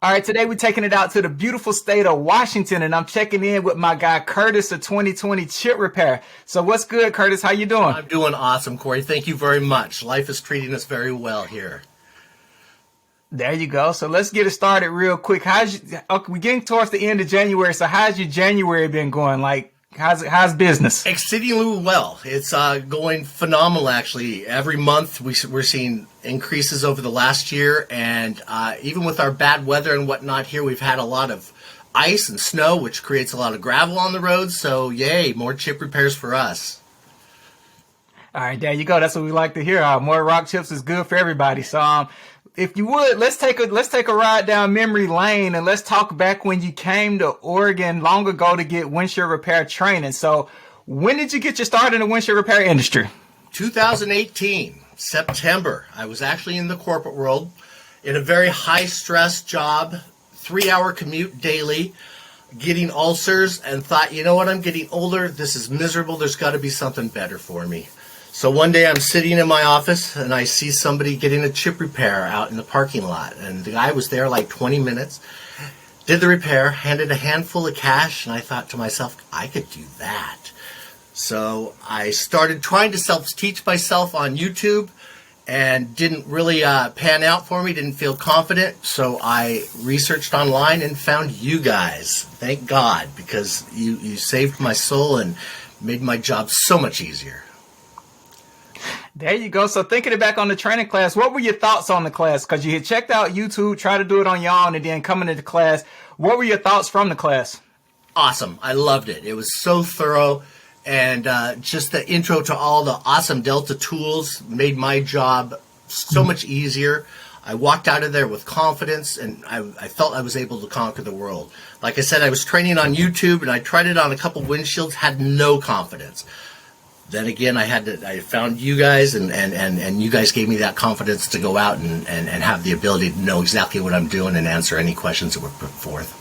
All right, today we're taking it out to the beautiful state of Washington, and I'm checking in with my guy Curtis of 2020 Chip Repair. So what's good, Curtis? How you doing? I'm doing awesome, Corey. Thank you very much. Life is treating us very well here. There you go. So let's get it started real quick. We're getting towards the end of January, so how's your January been going? Like, how's business? Exceedingly well. It's going phenomenal, actually. Every month we're seeing increases over the last year, and even with our bad weather and whatnot here, we've had a lot of ice and snow, which creates a lot of gravel on the roads. So, yay, more chip repairs for us. All right, there you go. That's what we like to hear. More rock chips is good for everybody. So, if you would, let's take a ride down memory lane and let's talk back when you came to Oregon long ago to get windshield repair training. So, when did you get your start in the windshield repair industry? 2018, September. I was actually in the corporate world in a very high-stress job, 3-hour commute daily, getting ulcers, and thought, you know what, I'm getting older. This is miserable. There's got to be something better for me. So one day I'm sitting in my office and I see somebody getting a chip repair out in the parking lot. And the guy was there like 20 minutes, did the repair, handed a handful of cash, and I thought to myself, I could do that. So I started trying to self-teach myself on YouTube and didn't really pan out for me, didn't feel confident. So I researched online and found you guys. Thank God, because you saved my soul and made my job so much easier. There you go. So thinking back on the training class, what were your thoughts on the class? Because you had checked out YouTube, tried to do it on your own, and then coming to the class. What were your thoughts from the class? Awesome. I loved it. It was so thorough. And just the intro to all the awesome Delta tools made my job so much easier. I walked out of there with confidence, and I felt I was able to conquer the world. Like I said, I was training on YouTube, and I tried it on a couple windshields, had no confidence. Then again, I found you guys, and you guys gave me that confidence to go out and have the ability to know exactly what I'm doing and answer any questions that were put forth.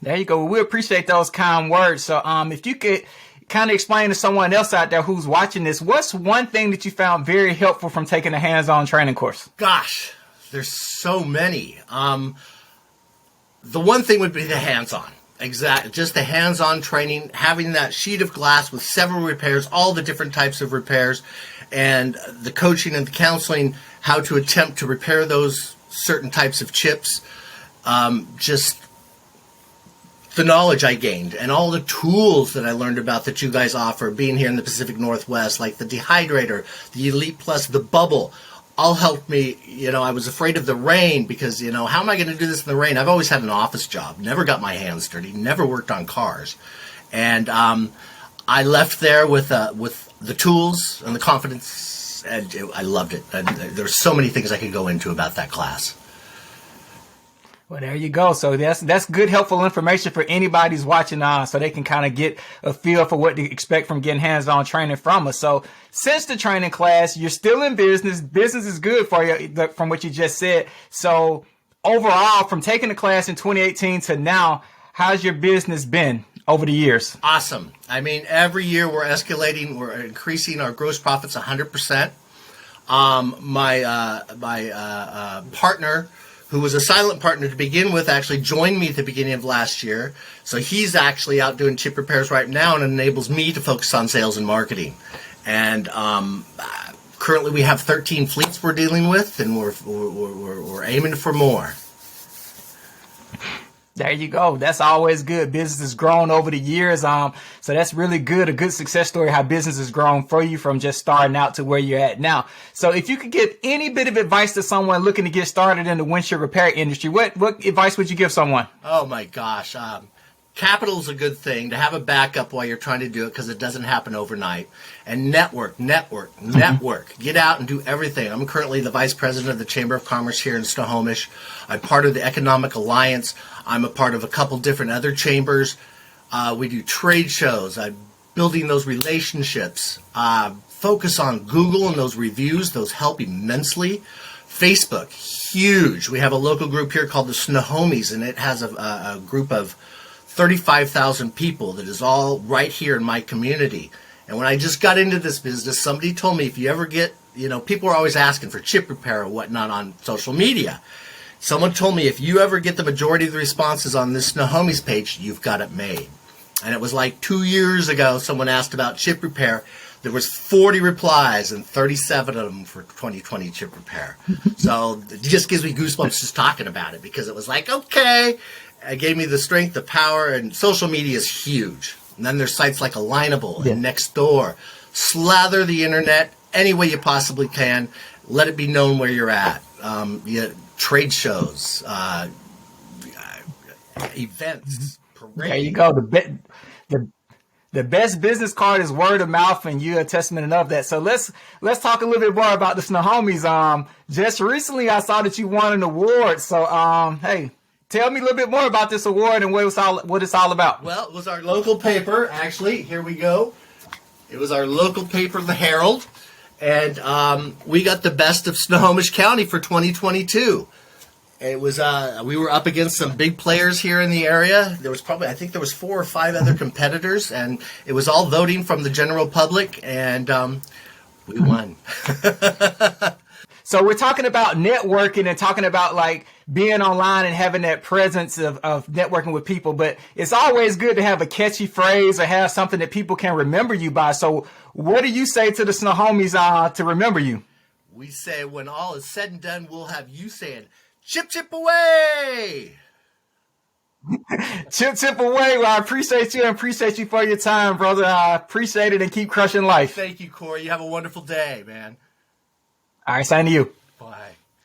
There you go. Well, we appreciate those kind words. So if you could kind of explain to someone else out there who's watching this, what's one thing that you found very helpful from taking a hands-on training course? Gosh, there's so many. The one thing would be the hands-on. Exactly. Just the hands-on training, having that sheet of glass with several repairs, all the different types of repairs, and the coaching and the counseling, how to attempt to repair those certain types of chips. Just the knowledge I gained and all the tools that I learned about that you guys offer, being here in the Pacific Northwest, like the dehydrator, the Elite Plus, the bubble, all helped me. I was afraid of the rain because, how am I going to do this in the rain? I've always had an office job, never got my hands dirty, never worked on cars. And I left there with the tools and the confidence, and I loved it. And there's so many things I could go into about that class. Well, there you go. So that's good, helpful information for anybody who's watching on, so they can kind of get a feel for what to expect from getting hands-on training from us. So since the training class, you're still in business. Business is good for you, from what you just said. So overall, from taking the class in 2018 to now, how's your business been over the years? Awesome. I mean, every year we're escalating. We're increasing our gross profits 100%. My partner, who was a silent partner to begin with, actually joined me at the beginning of last year. So he's actually out doing chip repairs right now, and enables me to focus on sales and marketing. And currently we have 13 fleets we're dealing with, and we're aiming for more. There you go. That's always good. Business has grown over the years. So that's really good. A good success story, how business has grown for you from just starting out to where you're at now. So if you could give any bit of advice to someone looking to get started in the windshield repair industry, what advice would you give someone? Oh my gosh. Capital is a good thing to have a backup while you're trying to do it, because it doesn't happen overnight. And network. Get out and do everything. I'm currently the vice president of the Chamber of Commerce here in Snohomish. I'm part of the Economic Alliance. I'm a part of a couple different other chambers. We do trade shows. I'm building those relationships. Focus on Google and those reviews. Those help immensely. Facebook, huge. We have a local group here called the Snohomies, and it has a group of 35,000 people that is all right here in my community. And when I just got into this business, somebody told me, if you ever get, people are always asking for chip repair or whatnot on social media. Someone told me if you ever get the majority of the responses on this Snohomi's page, you've got it made. And it was like 2 years ago, someone asked about chip repair. There was 40 replies and 37 of them for 2020 chip repair. So it just gives me goosebumps just talking about it, because it was like, okay, it gave me the strength, the power, and social media is huge. And then there's sites like Alignable and Nextdoor. Slather the internet any way you possibly can. Let it be known where you're at. Trade shows, events, parades. There you go. The best business card is word of mouth, and you're a testament of that. So let's talk a little bit more about the Snohomies. Just recently I saw that you won an award. So hey, tell me a little bit more about this award and what it's all about. Well, it was our local paper, actually. Here we go. It was our local paper, the Herald, and we got the best of Snohomish County for 2022. It was we were up against some big players here in the area. There was I think there was 4 or 5 other competitors, and it was all voting from the general public, and we won. So we're talking about networking and talking about like being online and having that presence of networking with people, but it's always good to have a catchy phrase or have something that people can remember you by. So what do you say to the Snohomies to remember you? We say, when all is said and done, we'll have you saying, "Chip, chip away!" Chip, chip away. Well, I appreciate you and appreciate you for your time, brother. I appreciate it, and keep crushing life. Thank you, Corey. You have a wonderful day, man. All right, same to you. Bye.